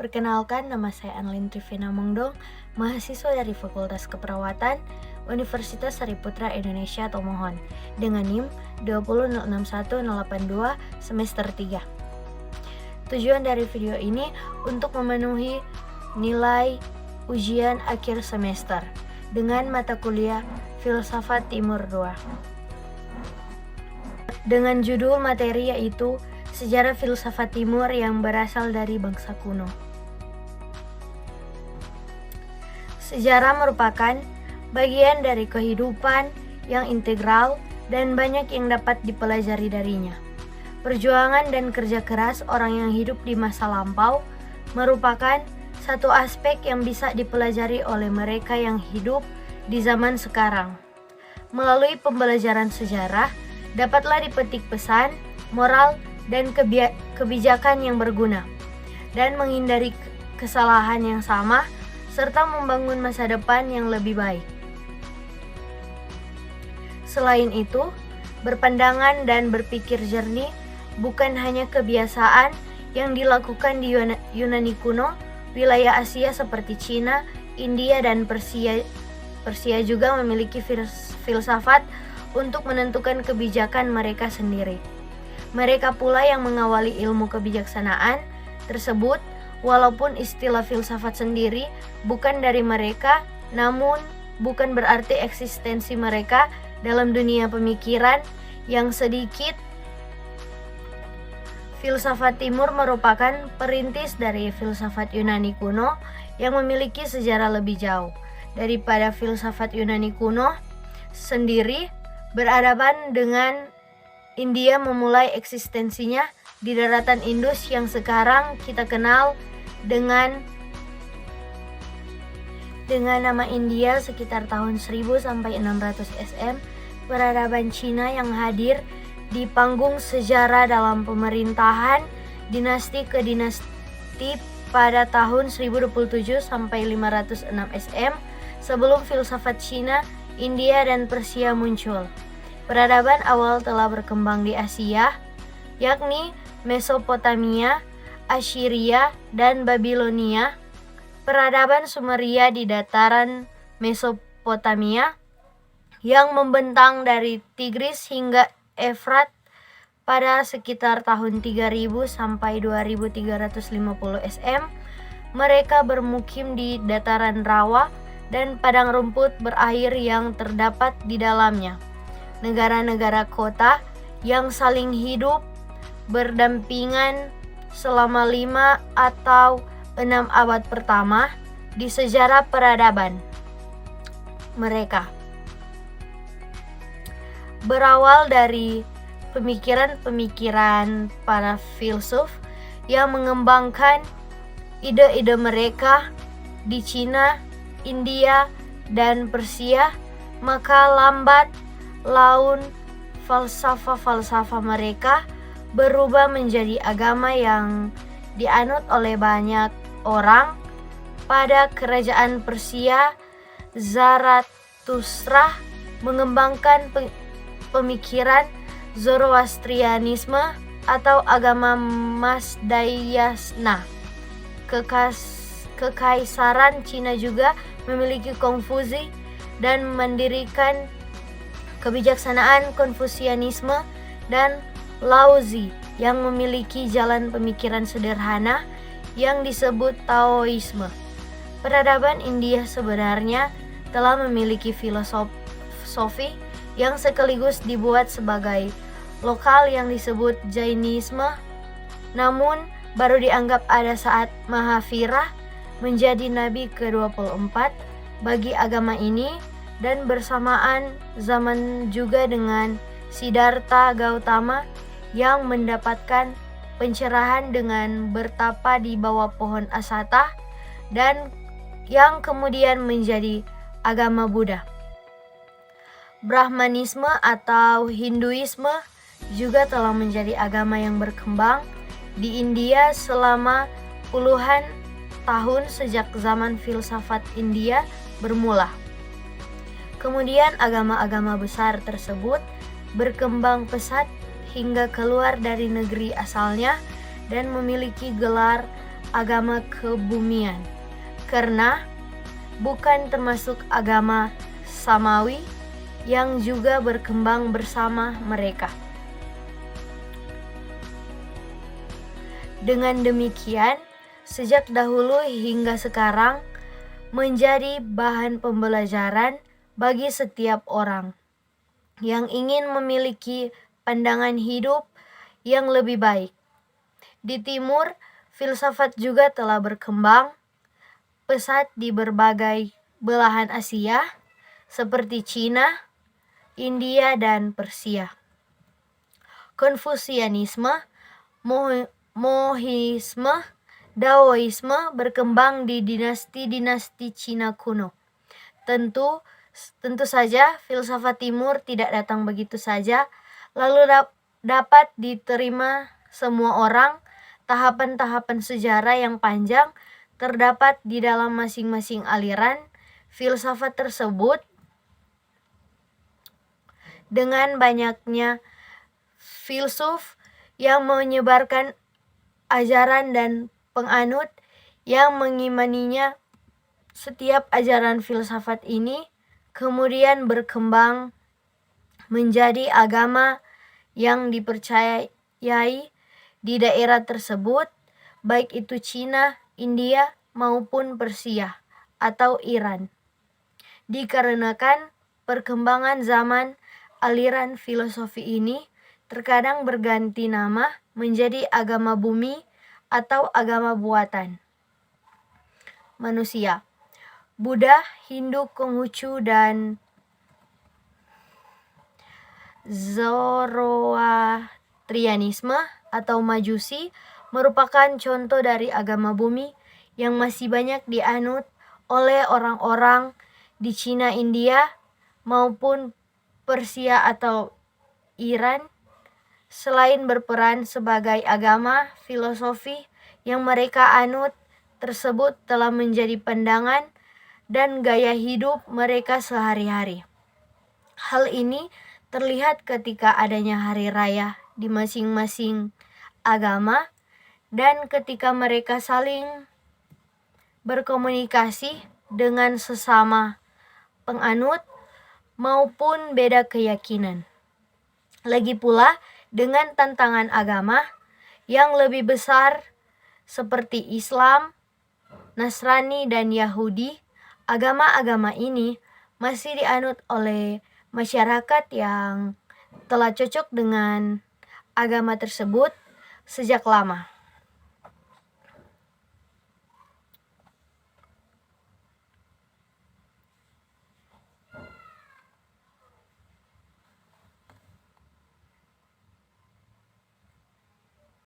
Perkenalkan, nama saya Annelin Trivina Mongdong, mahasiswa dari Fakultas Keperawatan Universitas Sariputra Indonesia Tomohon, dengan NIM 2061082 semester 3. Tujuan dari video ini untuk memenuhi nilai ujian akhir semester dengan mata kuliah Filsafat Timur 2. Dengan judul materi yaitu Sejarah Filsafat Timur yang berasal dari bangsa kuno. Sejarah merupakan bagian dari kehidupan yang integral dan banyak yang dapat dipelajari darinya. Perjuangan dan kerja keras orang yang hidup di masa lampau merupakan satu aspek yang bisa dipelajari oleh mereka yang hidup di zaman sekarang. Melalui pembelajaran sejarah, dapatlah dipetik pesan, moral, dan kebijakan yang berguna, dan menghindari kesalahan yang sama, serta membangun masa depan yang lebih baik. Selain itu, berpandangan dan berpikir jernih bukan hanya kebiasaan yang dilakukan di Yunani kuno, wilayah Asia seperti Cina, India, dan Persia juga memiliki filsafat untuk menentukan kebijakan mereka sendiri. Mereka pula yang mengawali ilmu kebijaksanaan tersebut, walaupun istilah filsafat sendiri bukan dari mereka, namun bukan berarti eksistensi mereka dalam dunia pemikiran yang sedikit. Filsafat Timur merupakan perintis dari filsafat Yunani kuno yang memiliki sejarah lebih jauh daripada filsafat Yunani kuno sendiri. Berhadapan dengan India memulai eksistensinya di daratan Indus yang sekarang kita kenal dengan nama India sekitar tahun 1000 sampai 600 SM. Peradaban Cina yang hadir di panggung sejarah dalam pemerintahan dinasti ke dinasti pada tahun 1027 sampai 506 SM sebelum filsafat Cina, India, dan Persia muncul. Peradaban awal telah berkembang di Asia, yakni Mesopotamia, Assyria, dan Babilonia. Peradaban Sumeria di dataran Mesopotamia yang membentang dari Tigris hingga Efrat pada sekitar tahun 3000 sampai 2350 SM. Mereka bermukim di dataran rawa dan padang rumput berair yang terdapat di dalamnya. Negara-negara kota yang saling hidup berdampingan selama 5 atau 6 abad pertama di sejarah peradaban mereka. Berawal dari pemikiran-pemikiran para filsuf yang mengembangkan ide-ide mereka di Cina, India, dan Persia, maka lambat laun falsafah mereka berubah menjadi agama yang dianut oleh banyak orang. Pada kerajaan Persia, Zarathustra mengembangkan pemikiran Zoroastrianisme atau agama Mazdaisme. Kekaisaran Cina juga memiliki Konfusi dan mendirikan kebijaksanaan Konfusianisme, dan Laozi yang memiliki jalan pemikiran sederhana yang disebut Taoisme. Peradaban India sebenarnya telah memiliki filosofi yang sekaligus dibuat sebagai lokal yang disebut Jainisme, namun baru dianggap ada saat Mahavira menjadi nabi ke-24 bagi agama ini, dan bersamaan zaman juga dengan Siddhartha Gautama yang mendapatkan pencerahan dengan bertapa di bawah pohon Asata, dan yang kemudian menjadi agama Buddha. Brahmanisme atau Hinduisme juga telah menjadi agama yang berkembang di India selama puluhan tahun sejak zaman filsafat India bermula. Kemudian agama-agama besar tersebut berkembang pesat hingga keluar dari negeri asalnya dan memiliki gelar agama kebumian, karena bukan termasuk agama samawi yang juga berkembang bersama mereka. Dengan demikian, sejak dahulu hingga sekarang menjadi bahan pembelajaran bagi setiap orang yang ingin memiliki pandangan hidup yang lebih baik. Di timur, filsafat juga telah berkembang pesat di berbagai belahan Asia seperti Cina, India, dan Persia. Konfusianisme, Mohisme, Daoisme berkembang di dinasti-dinasti Cina kuno. Tentu saja filsafat timur tidak datang begitu saja, lalu dapat diterima semua orang. Tahapan-tahapan sejarah yang panjang terdapat di dalam masing-masing aliran filsafat tersebut. Dengan banyaknya filsuf yang menyebarkan ajaran dan penganut yang mengimaninya, setiap ajaran filsafat ini kemudian berkembang menjadi agama yang dipercayai di daerah tersebut, baik itu Cina, India, maupun Persia atau Iran. Dikarenakan perkembangan zaman, aliran filosofi ini terkadang berganti nama menjadi agama bumi atau agama buatan manusia. Buddha, Hindu, Konghucu, dan Zoroastrianisme atau Majusi merupakan contoh dari agama bumi yang masih banyak dianut oleh orang-orang di Cina, India, maupun Persia atau Iran. Selain berperan sebagai agama, filosofi yang mereka anut tersebut telah menjadi pandangan dan gaya hidup mereka sehari-hari. Hal ini terlihat ketika adanya hari raya di masing-masing agama dan ketika mereka saling berkomunikasi dengan sesama penganut maupun beda keyakinan. Lagi pula dengan tantangan agama yang lebih besar seperti Islam, Nasrani, dan Yahudi, agama-agama ini masih dianut oleh masyarakat yang telah cocok dengan agama tersebut sejak lama.